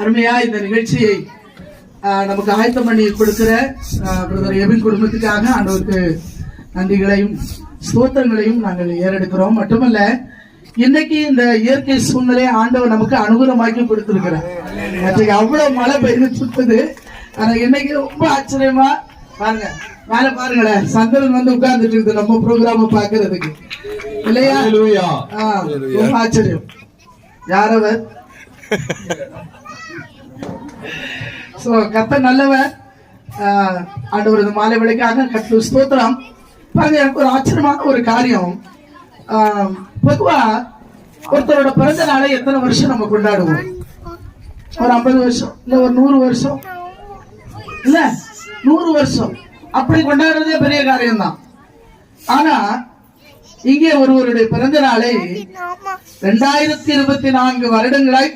அருமையா இந்த நிகழ்ச்சியை நமக்கு ஆயத்தம் பண்ணி கொடுக்கிற பிரதர் எபின் குடும்பத்துக்காக ஆண்டவருக்கு நன்றிகளையும் ஸ்தோத்திரங்களையும் நாங்கள் ஏறெடுக்கிறோம். மட்டுமல்ல, இன்னைக்கு இந்த இயற்கை சூழ்நிலையை ஆண்டவர் நமக்கு அனுகூலமாக்கி கொடுத்திருக்கிறார். நேற்றைக்கு அவ்வளவு மழை பெய்து, ஆனா இன்னைக்கு ரொம்ப ஆச்சரியமா பாருங்க, மேல பாருங்களேன், சந்திரன் வந்து உட்கார்ந்துட்டு இருக்குது நம்ம ப்ரோக்ராம பாக்குறதுக்கு, இல்லையா? ரொம்ப ஆச்சரியம். யாரவர்? கர்த்தர் நல்லவர். ஆண்டவர் இந்த மாலை வேளைக்காக கர்த்தருக்கு ஸ்தோத்திரம். பாருங்க, எனக்கு ஒரு ஆச்சரியமான ஒரு காரியம். பொதுவா ஒருத்தரோட பிறந்த நாளை எத்தனை வருஷம் நம்ம கொண்டாடுவோம்? ஒரு 50 வருஷம், இல்ல ஒரு 100 வருஷம், இல்ல 100 வருஷம் அப்படி கொண்டாடுறதே பெரிய காரியம் தான். ஆனா இங்கே ஒருவருடைய பிறந்த நாளை 2024 வருடங்களாய்